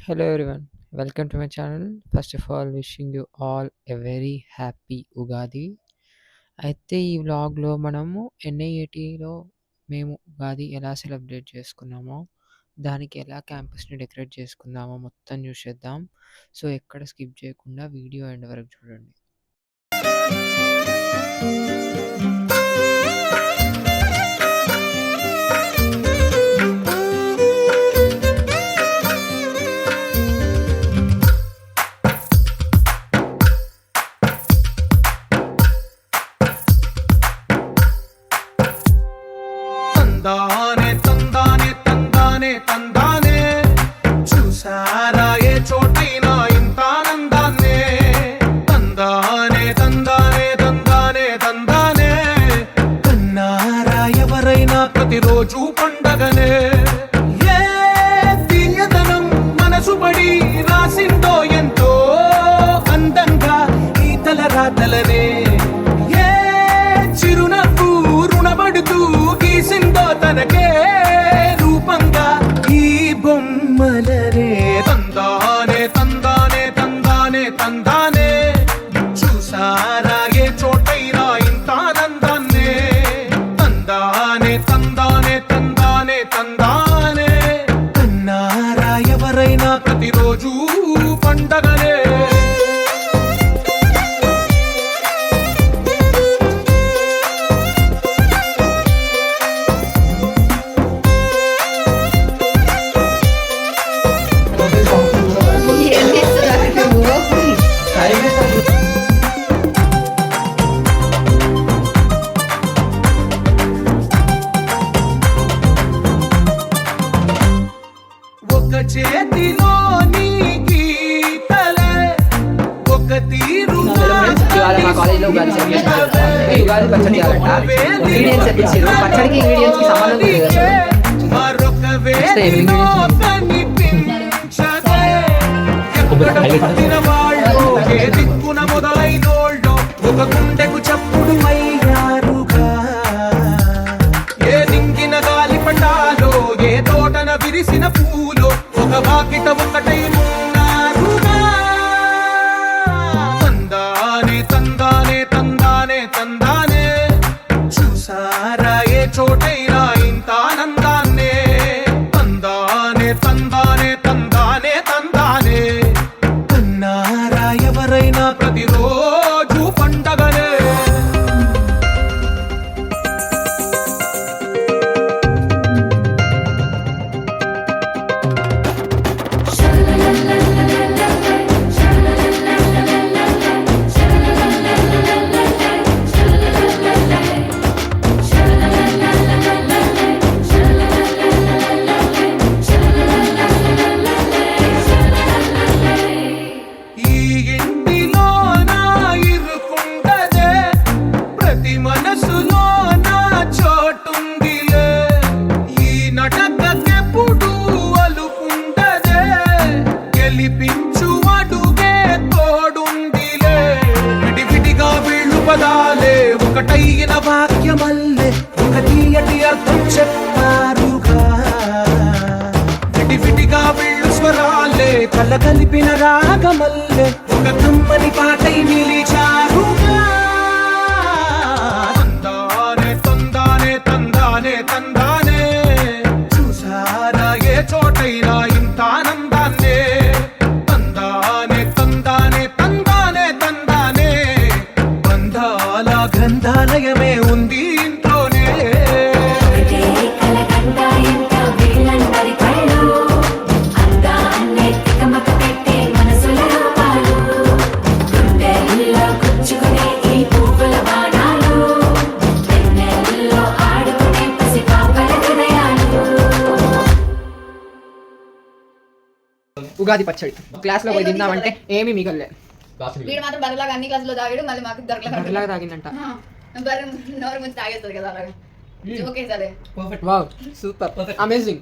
Hello everyone, welcome to my channel. First of all, wishing you all a very happy Ugadi. అయితే ఈ వ్లాగ్లో మనము ఎన్ఐఏటిలో మేము ఉగాది ఎలా సెలబ్రేట్ చేసుకున్నామో దానికి ఎలా క్యాంపస్ని డెకరేట్ చేసుకుందామో మొత్తం చూసేద్దాం. సో ఎక్కడ స్కిప్ చేయకుండా వీడియో ఎండ్ వరకు చూడండి. తందానే తందానే తందానే తందానే చూసారా ఏ చోటైనా ఇంత ఆనందాన్నే తందానే తందానే తందానే తందానే కన్నారా ఎవరైనా ప్రతిరోజు పండగనే ఏ తీయదనం మనసు పడి రాసిందో ఎంతో అందంగా ఈ తల రాతలనే ఏ చిరునవ్వు రుణపడుతూ గీసిందో తనకే రూపంగా ఈ బొమ్మలనే తందానే తందానే తందానే తందానే చూసారా ఏ చోటైనా ఇంత ఆనందాన్నే తందానే తందానే తందానే తందానే కన్నారా ఎవరైనా ప్రతిరోజు పండగనే ఒక చేతిలోని గీతలే ఒక తీరుగా ఇవాళ మా కాలేజీలో ఉగాది సెలబ్రేషన్ జరుగుతుంది. ఈ ఉగాది పచ్చడి చేయాలంట. ఇంగ్రీడియంట్స్ తెప్పించారు. పచ్చడికి ఇంగ్రీడియంట్స్ కి సంబంధం లేదు అసలు. మరొక వేదిలో కనిపించదే ఎక్కడ పుట్టిన వాళ్ళు ఏ దిక్కున మొదలైనోళ్ళు ఒక గుండెకు చప్పుడు అయ్యారుగా ఏ దింగిన గాలి పటాలో ఏ తోటన విరిసిన పూలో ఒక వాకిట ఒకటై ఉన్నారుగా తందానే తందానే తందానే తందానే చూసారా ఏ చోటైనా ఇంత ఆనందాన్నే తందానే తందానే తందానే తందానే కన్నారా ఎవరైనా ప్రతిరోజు పండగనే ఈ ఇంటిలో నా ఇరుకుండదే ప్రతి మనసులో నా చోటుందిలే ఈ నటకెప్పుడు అలుకుండదే గెలిపించు అడుగే తోడుందిలే విడివిడిగా వీళ్ళు పదాలే ఒకటైన వాక్యమల్లే ఒక తీయటి అర్థం చెప్పారుగా విడివిడిగా వీళ్ళు స్వరాలే కల కలిపిన రాగమల్లే ఒక కమ్మని పాటై నిలిచారుగా తందానే తందానే తందానే తందానే చూసారా ఏ చోటైనా ఇంత ఆనందాన్నే తందానే తందానే తందానే తందానే బంధాల గ్రంథాలయమే ఉంది ఇంట్లోనే ఒకటే కలకండ ఎంత వీళ్ళందరి కళ్ళు అందాన్నే తికమక పెట్టే మనసుల రూపాలు గుండెల్లో గుచ్చుకునే ఈ పువ్వుల బాణాలు వెన్నెల్లో ఆడుకునే పసిపాపల హృదయాలు ఉగాది పచ్చడి క్లాస్ లో పోయి తిందామంటే ఏమీ మిగలలే. వీడు మాత్రం బర్రెలాగా అన్ని క్లాసులో తాగాడు మళ్ళీ మాకు గంటలాగా తాగిందంట. బర్రె నోరు ముందు తాగేస్తుంది కదా అలాగా జోకేసారే వావ్ సూపర్ అమేజింగ్.